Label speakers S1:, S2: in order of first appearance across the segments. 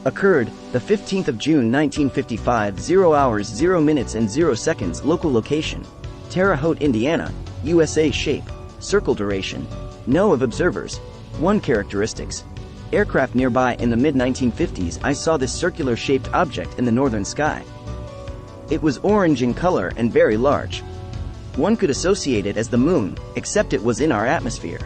S1: Occurred, the 15th of June 1955, 0 hours 0 minutes and 0 seconds. Local location: Terre Haute, Indiana, USA. Shape: circle. Duration: no of observers. 1 characteristics: aircraft nearby. In the mid-1950s I saw this circular-shaped object in the northern sky. It was orange in color and very large. One could associate it as the moon, except it was in our atmosphere.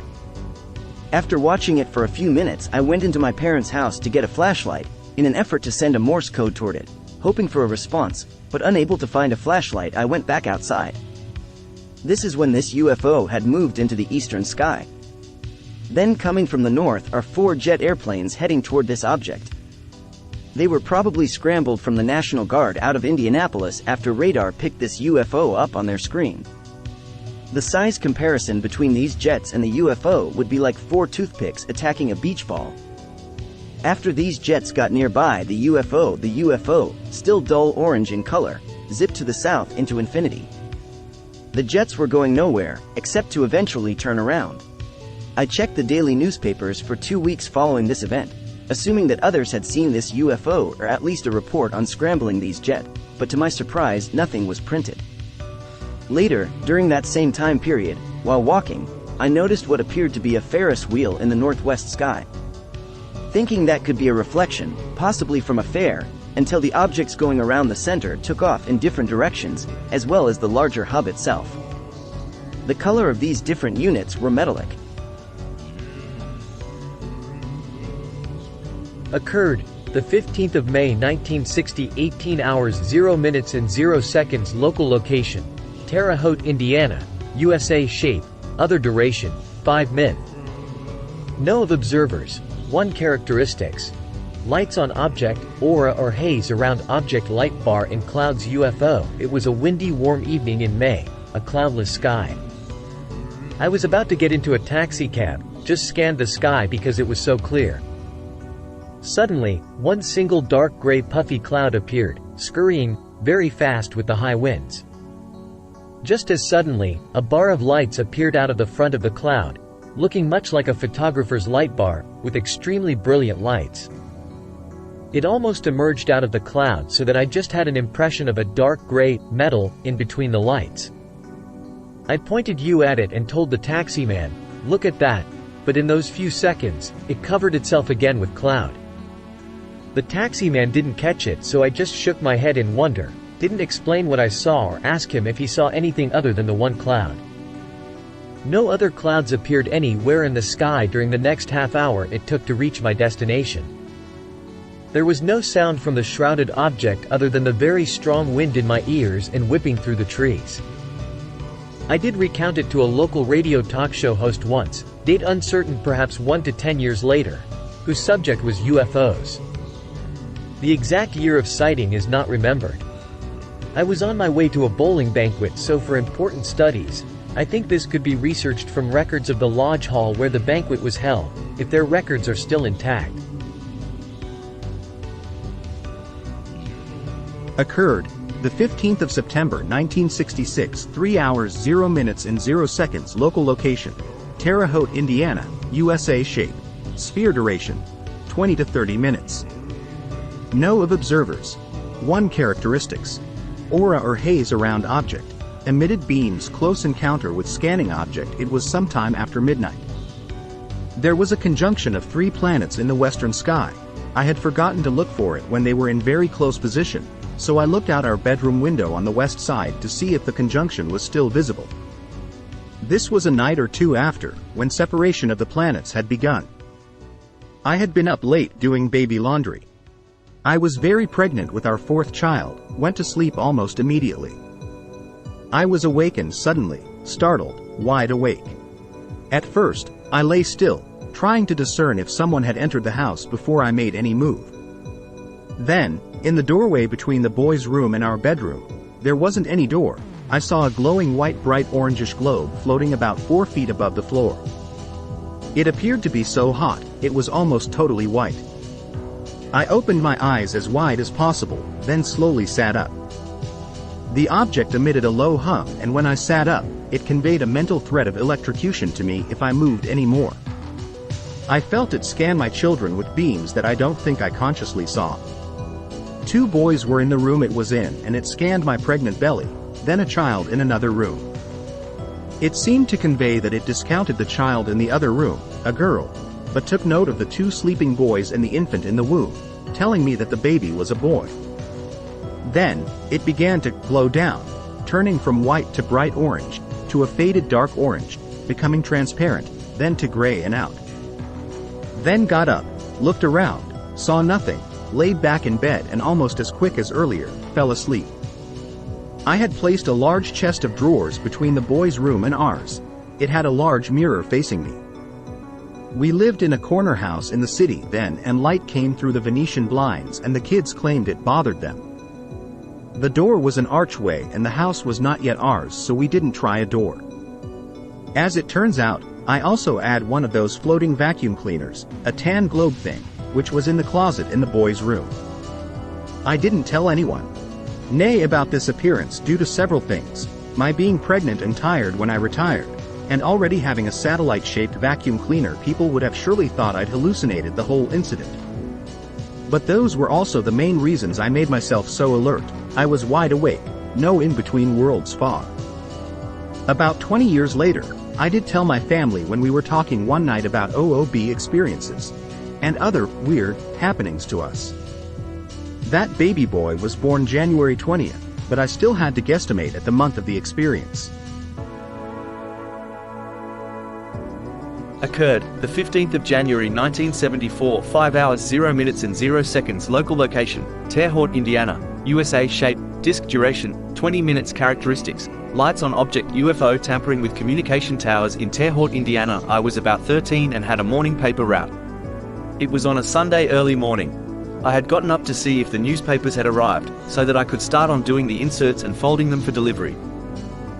S1: After watching it for a few minutes, I went into my parents' house to get a flashlight, in an effort to send a Morse code toward it, hoping for a response, but unable to find a flashlight. I went back outside. This is when this UFO had moved into the eastern sky. Then coming from the north are 4 jet airplanes heading toward this object. They were probably scrambled from the National Guard out of Indianapolis after radar picked this UFO up on their screen. The size comparison between these jets and the UFO would be like 4 toothpicks attacking a beach ball. After these jets got nearby the UFO, still dull orange in color, zipped to the south into infinity. The jets were going nowhere, except to eventually turn around. I checked the daily newspapers for 2 weeks following this event, assuming that others had seen this UFO or at least a report on scrambling these jets, but to my surprise nothing was printed. Later, during that same time period, while walking, I noticed what appeared to be a Ferris wheel in the northwest sky. Thinking that could be a reflection, possibly from a fair, until the objects going around the center took off in different directions, as well as the larger hub itself. The color of these different units were metallic.
S2: Occurred, the 15th of May 1960, 18 hours 0 minutes and 0 seconds. Local location: Terre Haute, Indiana, USA. Shape: other. Duration: 5 min. No of observers. 1 characteristics: lights on object, aura or haze around object. Light bar in clouds. UFO: it was a windy, warm evening in May, a cloudless sky. I was about to get into a taxi cab, just scanned the sky because it was so clear. Suddenly, one single dark gray puffy cloud appeared, scurrying very fast with the high winds. Just as suddenly, a bar of lights appeared out of the front of the cloud, looking much like a photographer's light bar, with extremely brilliant lights. It almost emerged out of the cloud so that I just had an impression of a dark gray metal in between the lights. I pointed at it and told the taxi man, "Look at that," but in those few seconds, it covered itself again with cloud. The taxi man didn't catch it, so I just shook my head in wonder, didn't explain what I saw or ask him if he saw anything other than the one cloud. No other clouds appeared anywhere in the sky during the next half hour it took to reach my destination. There was no sound from the shrouded object other than the very strong wind in my ears and whipping through the trees. I did recount it to a local radio talk show host once, date uncertain, perhaps 1 to 10 years later, whose subject was UFOs. The exact year of sighting is not remembered. I was on my way to a bowling banquet, so for important studies, I think this could be researched from records of the lodge hall where the banquet was held, if their records are still intact.
S3: Occurred, the 15th of September 1966, 3 hours 0 minutes and 0 seconds. Local location: Terre Haute, Indiana, USA. Shape: sphere. Duration: 20 to 30 minutes. No of observers. 1 characteristics: aura or haze around object. Emitted beams. Close encounter with scanning object. It was sometime after midnight. There was a conjunction of 3 planets in the western sky. I had forgotten to look for it when they were in very close position, so I looked out our bedroom window on the west side to see if the conjunction was still visible. This was a night or 2 after, when separation of the planets had begun. I had been up late doing baby laundry. I was very pregnant with our 4th child, went to sleep almost immediately. I was awakened suddenly, startled, wide awake. At first, I lay still, trying to discern if someone had entered the house before I made any move. Then, in the doorway between the boys' room and our bedroom, there wasn't any door. I saw a glowing white bright orangish globe floating about 4 feet above the floor. It appeared to be so hot, it was almost totally white. I opened my eyes as wide as possible, then slowly sat up. The object emitted a low hum, and when I sat up, it conveyed a mental threat of electrocution to me if I moved any more. I felt it scan my children with beams that I don't think I consciously saw. 2 boys were in the room it was in, and it scanned my pregnant belly, then a child in another room. It seemed to convey that it discounted the child in the other room, a girl, but took note of the 2 sleeping boys and the infant in the womb, telling me that the baby was a boy. Then, it began to glow down, turning from white to bright orange, to a faded dark orange, becoming transparent, then to gray and out. Then got up, looked around, saw nothing, laid back in bed, and almost as quick as earlier, fell asleep. I had placed a large chest of drawers between the boys' room and ours. It had a large mirror facing me. We lived in a corner house in the city then, and light came through the Venetian blinds, and the kids claimed it bothered them. The door was an archway, and the house was not yet ours, so we didn't try a door. As it turns out, I also had one of those floating vacuum cleaners, a tan globe thing, which was in the closet in the boys' room. I didn't tell anyone. Nay, about this appearance due to several things: my being pregnant and tired when I retired, and already having a satellite-shaped vacuum cleaner. People would have surely thought I'd hallucinated the whole incident. But those were also the main reasons I made myself so alert. I was wide awake, no in-between worlds far. About 20 years later, I did tell my family when we were talking one night about OOB experiences and other weird happenings to us. That baby boy was born January 20th, but I still had to guesstimate at the month of the experience.
S4: Occurred, the 15th of January 1974, 5 hours 0 minutes and 0 seconds. Local location, Terre Haute, Indiana, USA. Shape, disk duration, 20 minutes. Characteristics, lights on object. UFO tampering with communication towers in Terre Haute, Indiana. I was about 13 and had a morning paper route. It was on a Sunday early morning. I had gotten up to see if the newspapers had arrived, so that I could start on doing the inserts and folding them for delivery.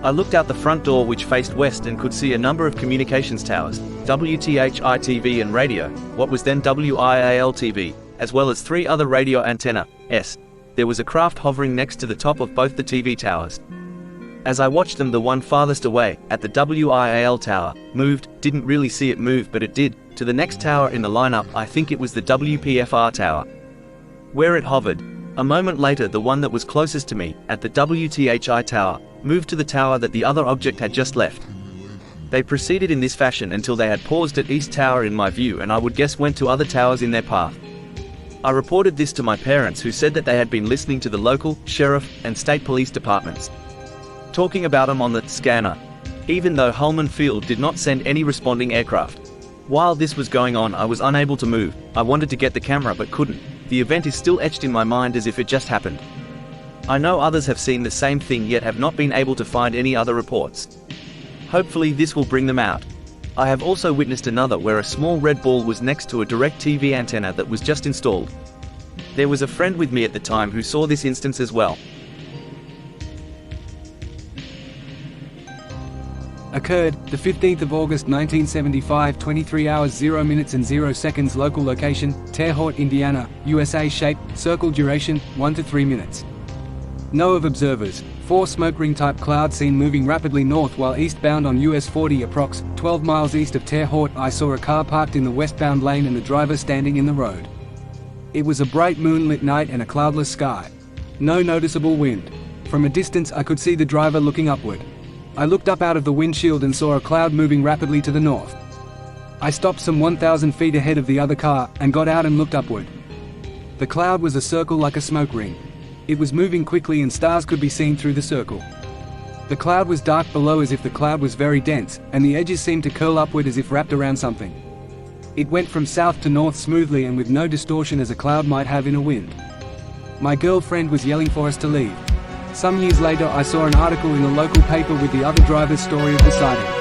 S4: I looked out the front door, which faced west, and could see a number of communications towers, WTHI-TV and radio, what was then WIAL-TV, as well as 3 other radio antennas. There was a craft hovering next to the top of both the TV towers. As I watched them, the one farthest away, at the WIAL tower, moved. Didn't really see it move, but it did, to the next tower in the lineup. I think it was the WPFR tower, where it hovered. A moment later, the one that was closest to me, at the WTHI tower, moved to the tower that the other object had just left. They proceeded in this fashion until they had paused at East Tower in my view, and I would guess went to other towers in their path. I reported this to my parents, who said that they had been listening to the local, sheriff, and state police departments talking about them on the scanner, even though Holman Field did not send any responding aircraft. While this was going on, I was unable to move. I wanted to get the camera but couldn't. The event is still etched in my mind as if it just happened. I know others have seen the same thing, yet have not been able to find any other reports. Hopefully this will bring them out. I have also witnessed another where a small red ball was next to a direct TV antenna that was just installed. There was a friend with me at the time who saw this instance as well.
S5: Occurred, the 15th of August 1975, 23 hours 0 minutes and 0 seconds. Local location, Terre Haute, Indiana, USA. Shape, circle duration, 1 to 3 minutes. Know of observers, 4 smoke ring type cloud seen moving rapidly north while eastbound on US 40 approx. 12 miles east of Terre Haute. I saw a car parked in the westbound lane and the driver standing in the road. It was a bright moonlit night and a cloudless sky. No noticeable wind. From a distance I could see the driver looking upward. I looked up out of the windshield and saw a cloud moving rapidly to the north. I stopped some 1,000 feet ahead of the other car, and got out and looked upward. The cloud was a circle like a smoke ring. It was moving quickly and stars could be seen through the circle. The cloud was dark below, as if the cloud was very dense, and the edges seemed to curl upward as if wrapped around something. It went from south to north smoothly and with no distortion as a cloud might have in a wind. My girlfriend was yelling for us to leave. Some years later I saw an article in a local paper with the other driver's story of the sighting.